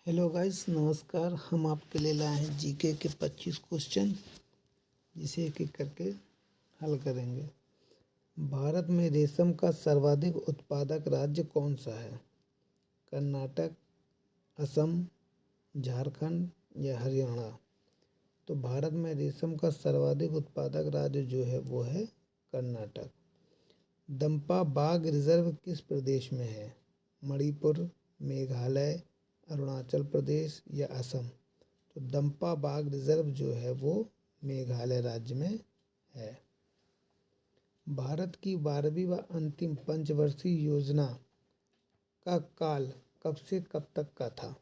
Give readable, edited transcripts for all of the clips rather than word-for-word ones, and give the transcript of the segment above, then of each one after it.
Hello guys, नमस्कार। हम आपके लिए लाए हैं जीके के 25 क्वेश्चन, जिसे एक एक करके हल करेंगे। भारत में रेशम का सर्वाधिक उत्पादक राज्य कौन सा है? कर्नाटक, असम, झारखंड या हरियाणा? तो भारत में रेशम का सर्वाधिक उत्पादक राज्य जो है वो है कर्नाटक। दंपा बाघ रिजर्व किस प्रदेश में है? मणिपुर, मेघालय, अरुणाचल प्रदेश या असम? तो दंपा बाघ रिजर्व जो है वो मेघालय राज्य में है। भारत की 12वीं व अंतिम पंचवर्षीय योजना का काल कब से कब तक का था?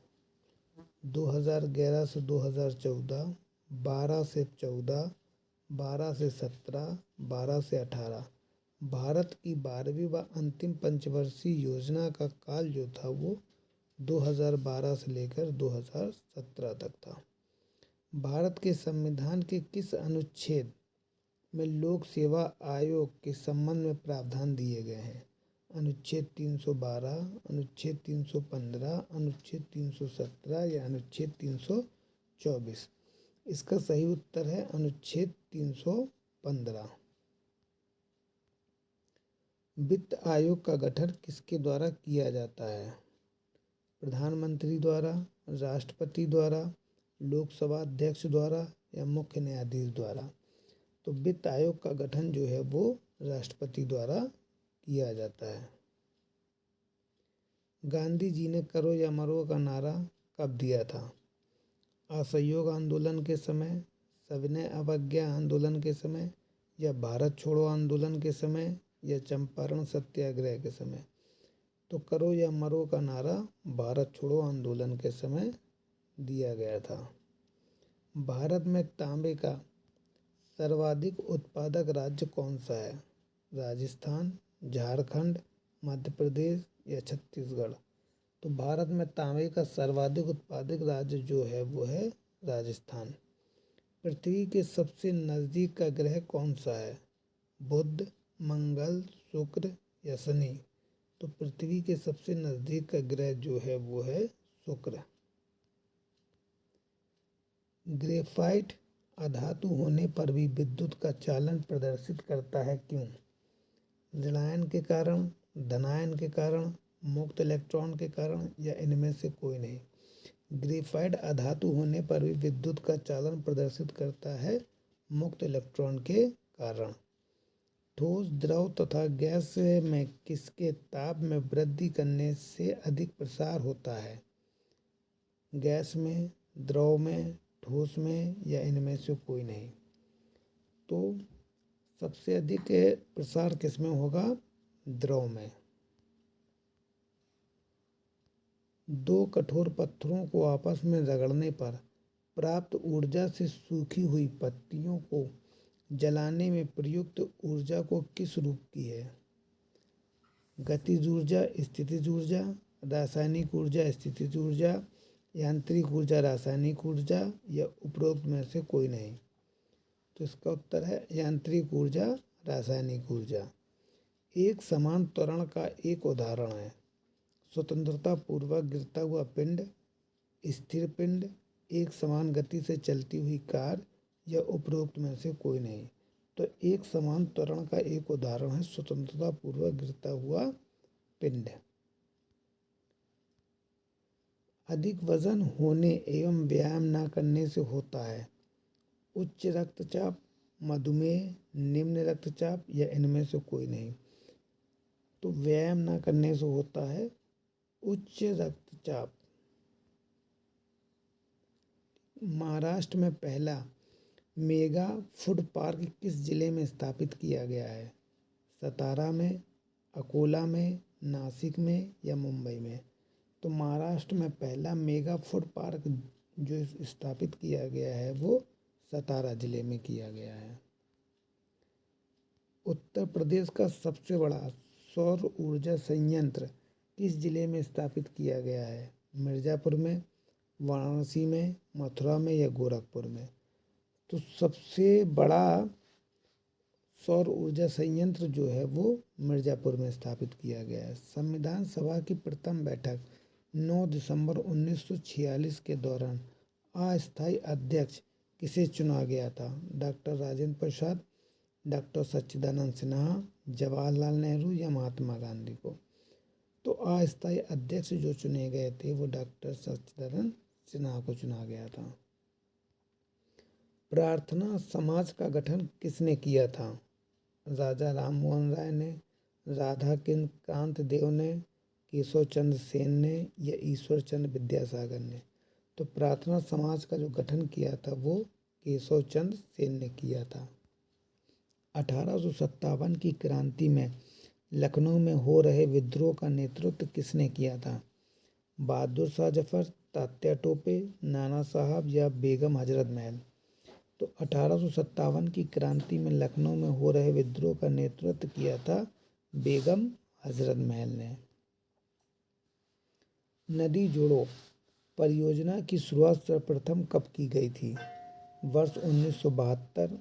2011 से 2014, 12 से 14, 12 से 17, 12 से 18। भारत की 12वीं व अंतिम पंचवर्षीय योजना का काल जो था वो 2012 से लेकर 2017 तक था। भारत के संविधान के किस अनुच्छेद में लोक सेवा आयोग के संबंध में प्रावधान दिए गए हैं? अनुच्छेद 312, अनुच्छेद 315, अनुच्छेद 317 या अनुच्छेद 324? इसका सही उत्तर है अनुच्छेद 315। वित्त आयोग का गठन किसके द्वारा किया जाता है? प्रधानमंत्री द्वारा, राष्ट्रपति द्वारा, लोकसभा अध्यक्ष द्वारा या मुख्य न्यायाधीश द्वारा? तो वित्त आयोग का गठन जो है वो राष्ट्रपति द्वारा किया जाता है। गांधी जी ने करो या मरो का नारा कब दिया था? असहयोग आंदोलन के समय, सविनय अवज्ञा आंदोलन के समय या भारत छोड़ो आंदोलन के समय या चंपारण सत्याग्रह के समय? तो करो या मरो का नारा भारत छोड़ो आंदोलन के समय दिया गया था। भारत में तांबे का सर्वाधिक उत्पादक राज्य कौन सा है? राजस्थान, झारखंड, मध्य प्रदेश या छत्तीसगढ़? तो भारत में तांबे का सर्वाधिक उत्पादक राज्य जो है वो है राजस्थान। पृथ्वी के सबसे नज़दीक का ग्रह कौन सा है? बुध, मंगल, शुक्र या शनि? तो पृथ्वी के सबसे नज़दीक का ग्रह जो है वो है शुक्र। ग्रेफाइट अधातु होने पर भी विद्युत का चालन प्रदर्शित करता है, क्यों? ऋणायन के कारण, धनायन के कारण, मुक्त इलेक्ट्रॉन के कारण या इनमें से कोई नहीं? ग्रेफाइट अधातु होने पर भी विद्युत का चालन प्रदर्शित करता है मुक्त इलेक्ट्रॉन के कारण। ठोस, द्रव तथा गैस में किसके ताप में वृद्धि करने से अधिक प्रसार होता है? गैस में, द्रव में, ठोस में या इनमें से कोई नहीं? तो सबसे अधिक प्रसार किसमें होगा? द्रव में। दो कठोर पत्थरों को आपस में रगड़ने पर प्राप्त ऊर्जा से सूखी हुई पत्तियों को जलाने में प्रयुक्त ऊर्जा को किस रूप की है? गतिज ऊर्जा, स्थितिज ऊर्जा, रासायनिक ऊर्जा, स्थितिज ऊर्जा, यांत्रिक ऊर्जा, रासायनिक ऊर्जा या उपरोक्त में से कोई नहीं? तो इसका उत्तर है यांत्रिक ऊर्जा, रासायनिक ऊर्जा। एक समान त्वरण का एक उदाहरण है स्वतंत्रता पूर्वक गिरता हुआ पिंड, स्थिर पिंड, एक समान गति से चलती हुई कार या उपरोक्त में से कोई नहीं? तो एक समान त्वरण का एक उदाहरण है स्वतंत्रता पूर्वक गिरता हुआ पिंड। अधिक वजन होने एवं व्यायाम न करने से होता है उच्च रक्तचाप, मधुमेह, निम्न रक्तचाप या इनमें से कोई नहीं? तो व्यायाम न करने से होता है उच्च रक्तचाप। महाराष्ट्र में पहला मेगा फूड पार्क किस जिले में स्थापित किया गया है? सतारा में, अकोला में, नासिक में या मुंबई में? तो महाराष्ट्र में पहला मेगा फूड पार्क जो स्थापित किया गया है वो सतारा जिले में किया गया है। उत्तर प्रदेश का सबसे बड़ा सौर ऊर्जा संयंत्र किस जिले में स्थापित किया गया है? मिर्ज़ापुर में, वाराणसी में, मथुरा में या गोरखपुर में? तो सबसे बड़ा सौर ऊर्जा संयंत्र जो है वो मिर्ज़ापुर में स्थापित किया गया है। संविधान सभा की प्रथम बैठक 9 दिसंबर 1946 के दौरान अस्थायी अध्यक्ष किसे चुना गया था? डॉक्टर राजेंद्र प्रसाद, डॉक्टर सच्चिदानंद सिन्हा, जवाहरलाल नेहरू या महात्मा गांधी को? तो अस्थायी अध्यक्ष जो चुने गए थे वो डॉक्टर सच्चिदानंद सिन्हा को चुना गया था। प्रार्थना समाज का गठन किसने किया था? राजा राम मोहन राय ने, राधा कांत देव ने, केशव चंद्र सेन ने या ईश्वर चंद्र विद्यासागर ने? तो प्रार्थना समाज का जो गठन किया था वो केशव चंद्र सेन ने किया था। 1857 की क्रांति में लखनऊ में हो रहे विद्रोह का नेतृत्व किसने किया था? बहादुर शाह जफर, तात्या टोपे, नाना साहब या बेगम हजरत महल? तो 1857 की क्रांति में लखनऊ में हो रहे विद्रोह का नेतृत्व किया था बेगम हजरत महल ने। नदी जोड़ो परियोजना की शुरुआत सर्वप्रथम कब की गई थी? वर्ष 1972,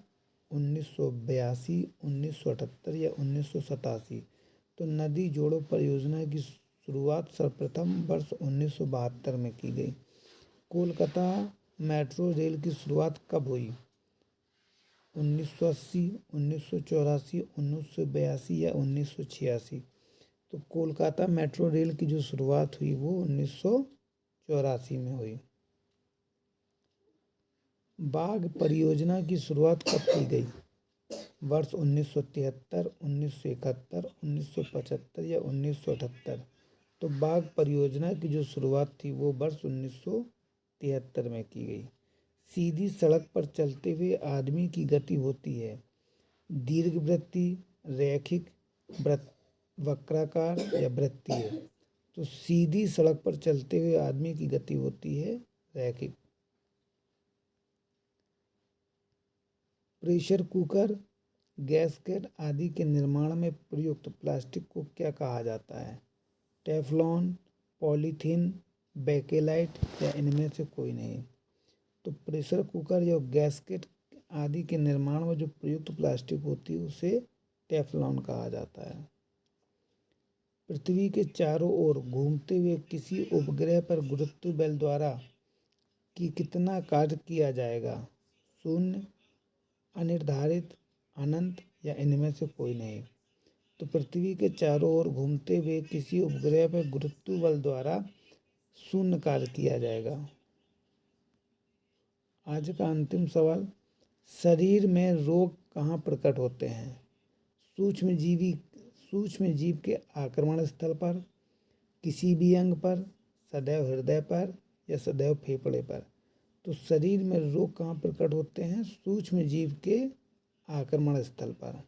1982, 1978 या 1987? तो नदी जोड़ो परियोजना की शुरुआत सर्वप्रथम वर्ष 1972 में की गई। कोलकाता मेट्रो रेल की शुरुआत कब हुई? 1980, 1984, 1982 या 1986? तो कोलकाता मेट्रो रेल की जो शुरुआत हुई वो 1984 में हुई। बाघ परियोजना की शुरुआत कब की गई? वर्ष 1973, 1971, 1975 या 1978? तो बाघ परियोजना की जो शुरुआत थी वो वर्ष 1973 में की गई। सीधी सड़क पर चलते हुए आदमी की गति होती है दीर्घवृत्तीय, रैखिक, वक्राकार या वृत्तीय? तो सीधी सड़क पर चलते हुए आदमी की गति होती है रैखिक। प्रेशर कुकर, गैसकेट आदि के निर्माण में प्रयुक्त प्लास्टिक को क्या कहा जाता है? टेफ्लॉन, पॉलीथीन, बेकेलाइट या इनमें से कोई नहीं? तो प्रेशर कुकर या गैसकेट आदि के निर्माण में जो प्रयुक्त प्लास्टिक होती है उसे टेफ्लॉन कहा जाता है। पृथ्वी के चारों ओर घूमते हुए किसी उपग्रह पर गुरुत्व बल द्वारा कि कितना कार्य किया जाएगा? शून्य, अनिर्धारित, अनंत या इनमें से कोई नहीं? तो पृथ्वी के चारों ओर घूमते हुए किसी उपग्रह पर गुरुत्व बल द्वारा शून्य कार्य किया जाएगा। आज का अंतिम सवाल, शरीर में रोग कहाँ प्रकट होते हैं? सूक्ष्म जीव के आक्रमण स्थल पर, किसी भी अंग पर, सदैव हृदय पर या सदैव फेफड़े पर? तो शरीर में रोग कहाँ प्रकट होते हैं? सूक्ष्म जीव के आक्रमण स्थल पर।